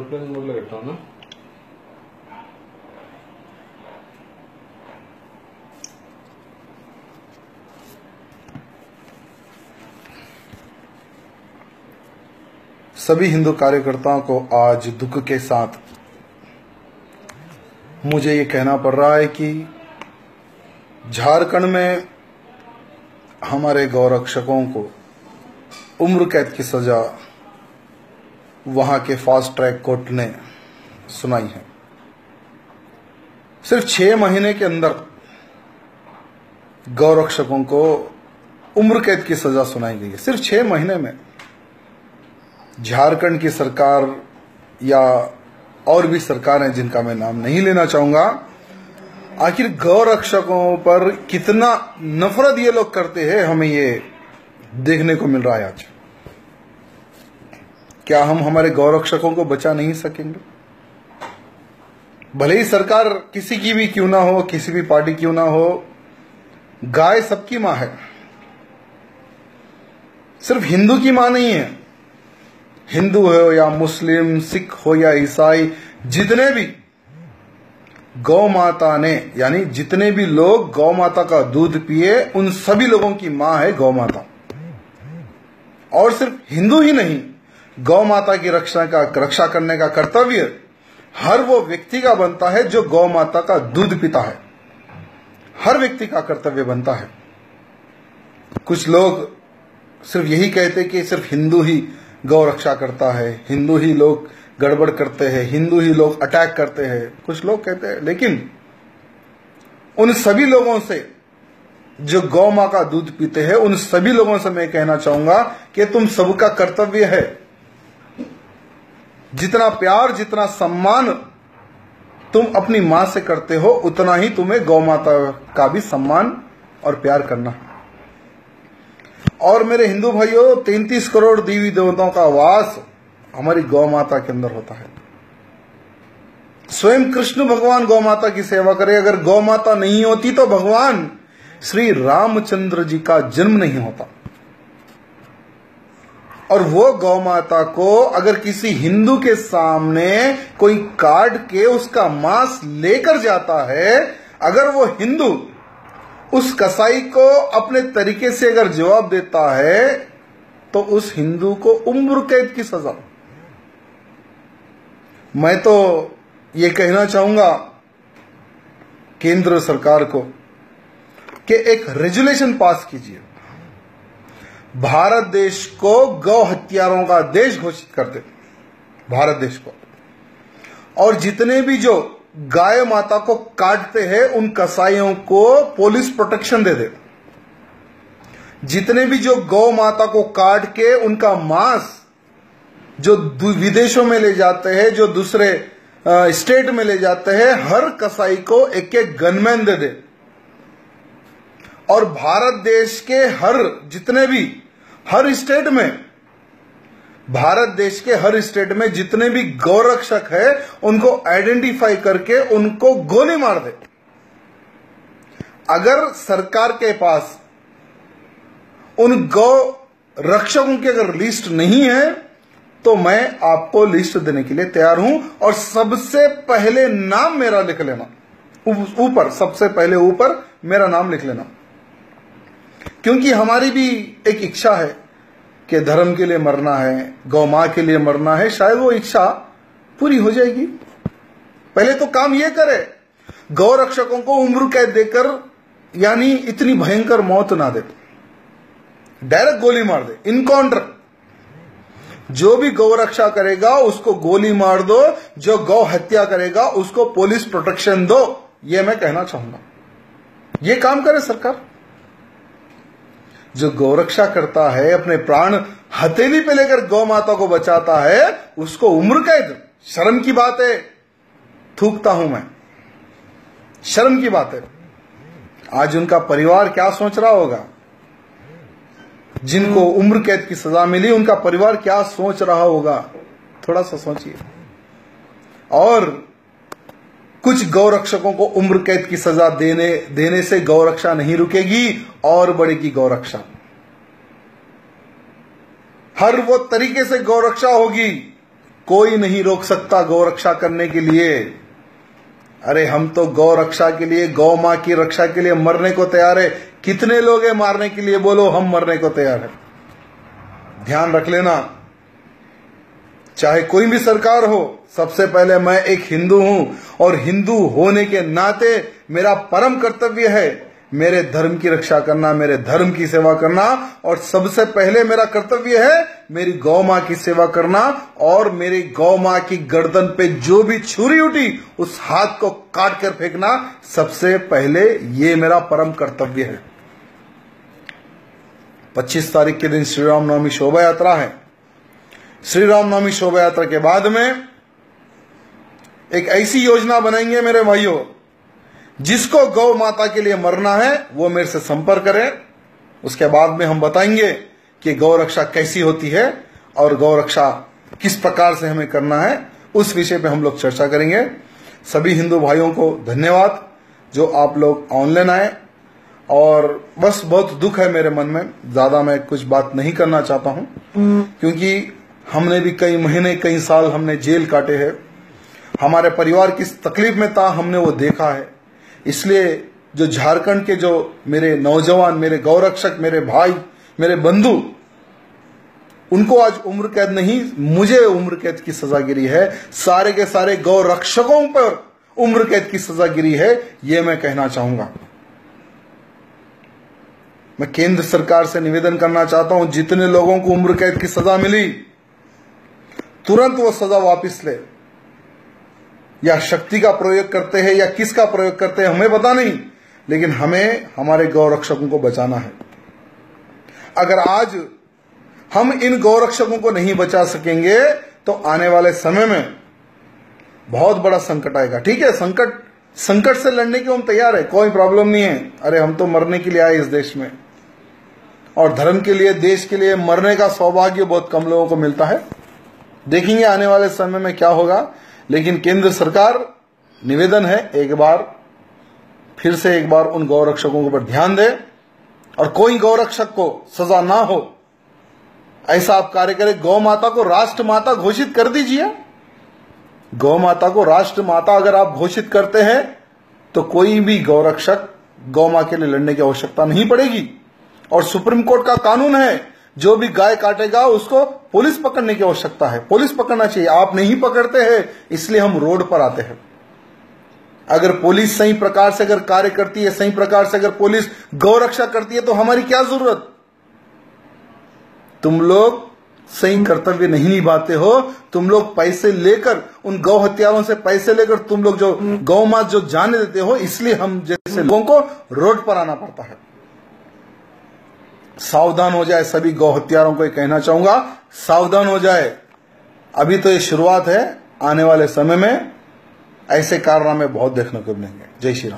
Aeroplane mode में रखता हूँ ना। सभी हिंदू कार्यकर्ताओं को आज दुख के साथ मुझे ये कहना पड़ रहा है कि झारखंड में हमारे गौरक्षकों को उम्र कैद की सजा वहां के फास्ट ट्रैक कोर्ट ने सुनाई है। सिर्फ 6 महीने के अंदर गौरक्षकों को उम्र कैद की सजा सुनाई गई है, सिर्फ 6 महीने में। झारखंड की सरकार या और भी सरकारें जिनका मैं नाम नहीं लेना चाहूंगा, आखिर गौरक्षकों पर कितना नफरत ये लोग करते हैं, हमें ये देखने को मिल रहा है आज। क्या हम हमारे गौरक्षकों को बचा नहीं सकेंगे? भले ही सरकार किसी की भी क्यों ना हो, किसी भी पार्टी क्यों ना हो, गाय सबकी मां है, सिर्फ हिंदू की मां नहीं है। हिंदू हो या मुस्लिम, सिख हो या ईसाई, जितने भी गौ माता ने, यानी जितने भी लोग गौ माता का दूध पिए, उन सभी लोगों की मां है गौ माता। और सिर्फ हिंदू ही नहीं, गौ माता की रक्षा करने का कर्तव्य हर वो व्यक्ति का बनता है जो गौ माता का दूध पीता है। हर व्यक्ति का कर्तव्य बनता है। कुछ लोग सिर्फ यही कहते कि सिर्फ हिंदू ही गौ रक्षा करता है, हिंदू ही लोग गड़बड़ करते हैं, हिंदू ही लोग अटैक करते हैं, कुछ लोग कहते हैं। लेकिन उन सभी लोगों से जो गौ मां का दूध पीते हैं, उन सभी लोगों से मैं कहना चाहूंगा कि तुम सबका कर्तव्य है, जितना प्यार, जितना सम्मान तुम अपनी मां से करते हो, उतना ही तुम्हें गौ माता का भी सम्मान और प्यार करना है। और मेरे हिंदू भाइयों, 33 करोड़ देवी देवताओं का वास हमारी गौ माता के अंदर होता है। स्वयं कृष्ण भगवान गौ माता की सेवा करे। अगर गौ माता नहीं होती तो भगवान श्री रामचंद्र जी का जन्म नहीं होता। और वो गौ माता को अगर किसी हिंदू के सामने कोई काट के उसका मांस लेकर जाता है, अगर वो हिंदू उस कसाई को अपने तरीके से अगर जवाब देता है, तो उस हिंदू को उम्र कैद की सजा। मैं तो ये कहना चाहूंगा केंद्र सरकार को कि एक रेजुलेशन पास कीजिए, भारत देश को गौ हत्यारों का देश घोषित कर दे, भारत देश को। और जितने भी जो गाय माता को काटते हैं, उन कसाईयों को पुलिस प्रोटेक्शन दे दे। जितने भी जो गौ माता को काट के उनका मांस जो विदेशों में ले जाते हैं, जो दूसरे स्टेट में ले जाते हैं, हर कसाई को एक एक गनमैन दे दे। और भारत देश के जितने भी हर स्टेट में, भारत देश के हर स्टेट में जितने भी गौरक्षक है, उनको आइडेंटिफाई करके उनको गोली मार दे। अगर सरकार के पास उन गौ रक्षकों की अगर लिस्ट नहीं है, तो मैं आपको लिस्ट देने के लिए तैयार हूं। और सबसे पहले नाम मेरा लिख लेना, ऊपर सबसे पहले ऊपर मेरा नाम लिख लेना। क्योंकि हमारी भी एक इच्छा है कि धर्म के लिए मरना है, गौ मां के लिए मरना है। शायद वो इच्छा पूरी हो जाएगी। पहले तो काम ये करे, गौ रक्षकों को उम्र कैद देकर, यानी इतनी भयंकर मौत ना दे, डायरेक्ट गोली मार दे, इनकाउंटर। जो भी गौ रक्षा करेगा उसको गोली मार दो, जो गौ हत्या करेगा उसको पुलिस प्रोटेक्शन दो। ये मैं कहना चाहूंगा, ये काम करे सरकार। जो गौरक्षा करता है, अपने प्राण हथेली पे लेकर गौ माता को बचाता है, उसको उम्र कैद। शर्म की बात है, थूकता हूं मैं, शर्म की बात है। आज उनका परिवार क्या सोच रहा होगा? जिनको उम्र कैद की सजा मिली, उनका परिवार क्या सोच रहा होगा? थोड़ा सा सोचिए। और कुछ गौरक्षकों को उम्र कैद की सजा देने से गौरक्षा नहीं रुकेगी, और बढ़ेगी गौरक्षा। हर वो तरीके से गौरक्षा होगी कोई नहीं रोक सकता गौ रक्षा करने के लिए। अरे हम तो गौ रक्षा के लिए, गौ मां की रक्षा के लिए मरने को तैयार है। कितने लोग हैं मारने के लिए? बोलो, हम मरने को तैयार है। ध्यान रख लेना, चाहे कोई भी सरकार हो, सबसे पहले मैं एक हिंदू हूं और हिंदू होने के नाते मेरा परम कर्तव्य है मेरे धर्म की रक्षा करना, मेरे धर्म की सेवा करना, और सबसे पहले मेरा कर्तव्य है मेरी गौ मां की सेवा करना, और मेरी गौ मां की गर्दन पे जो भी छुरी उठी उस हाथ को काट कर फेंकना सबसे पहले ये मेरा परम कर्तव्य है। 25 तारीख के दिन श्री राम नवमी शोभा यात्रा है। श्री राम नवमी शोभा यात्रा के बाद में एक ऐसी योजना बनाएंगे मेरे भाइयों, जिसको गौ माता के लिए मरना है वो मेरे से संपर्क करें। उसके बाद में हम बताएंगे कि गौ रक्षा कैसी होती है और गौ रक्षा किस प्रकार से हमें करना है, उस विषय पे हम लोग चर्चा करेंगे। सभी हिंदू भाइयों को धन्यवाद जो आप लोग ऑनलाइन आए, और बस बहुत दुख है मेरे मन में, ज्यादा मैं कुछ बात नहीं करना चाहता हूं, क्योंकि हमने भी कई महीने कई साल हमने जेल काटे हैं। हमारे परिवार किस तकलीफ में था हमने वो देखा है। इसलिए जो झारखंड के जो मेरे नौजवान, मेरे गौरक्षक, मेरे भाई, मेरे बंधु, उनको आज उम्र कैद नहीं, मुझे उम्र कैद की सजा गिरी है। सारे के सारे गौरक्षकों पर उम्र कैद की सजा गिरी है, ये मैं कहना चाहूंगा। मैं केंद्र सरकार से निवेदन करना चाहता हूं, जितने लोगों को उम्र कैद की सजा मिली तुरंत वो सजा वापस ले। या शक्ति का प्रयोग करते हैं या किसका प्रयोग करते हैं हमें पता नहीं, लेकिन हमें हमारे गौरक्षकों को बचाना है। अगर आज हम इन गौरक्षकों को नहीं बचा सकेंगे तो आने वाले समय में बहुत बड़ा संकट आएगा। ठीक है, संकट से लड़ने के हम तैयार है, कोई प्रॉब्लम नहीं है। अरे हम तो मरने के लिए आए इस देश में, और धर्म के लिए, देश के लिए मरने का सौभाग्य बहुत कम लोगों को मिलता है। देखेंगे आने वाले समय में क्या होगा, लेकिन केंद्र सरकार, निवेदन है एक बार फिर से एक बार उन गौरक्षकों के ऊपर ध्यान दे, और कोई गौरक्षक को सजा ना हो ऐसा आप कार्य करें। गौ माता को राष्ट्र माता घोषित कर दीजिए। गौ माता को राष्ट्र माता अगर आप घोषित करते हैं तो कोई भी गौरक्षक गौ मां के लिए लड़ने की आवश्यकता नहीं पड़ेगी। और सुप्रीम कोर्ट का कानून है, जो भी गाय काटेगा उसको पुलिस पकड़ने की आवश्यकता है, पुलिस पकड़ना चाहिए। आप नहीं पकड़ते हैं, इसलिए हम रोड पर आते हैं। अगर पुलिस सही प्रकार से अगर कार्य करती है, सही प्रकार से अगर पुलिस गौरक्षा करती है, तो हमारी क्या जरूरत। तुम लोग सही कर्तव्य नहीं निभाते हो, तुम लोग पैसे लेकर, उन गौ हत्यारों से पैसे लेकर तुम लोग जो गौ मात जो जाने देते हो, इसलिए हम जैसे लोगों को रोड पर आना पड़ता है। सावधान हो जाए, सभी गौ हत्यारों को कहना चाहूंगा, सावधान हो जाए। अभी तो ये शुरुआत है, आने वाले समय में ऐसे कारनामे बहुत देखने को मिलेंगे। जय श्री राम।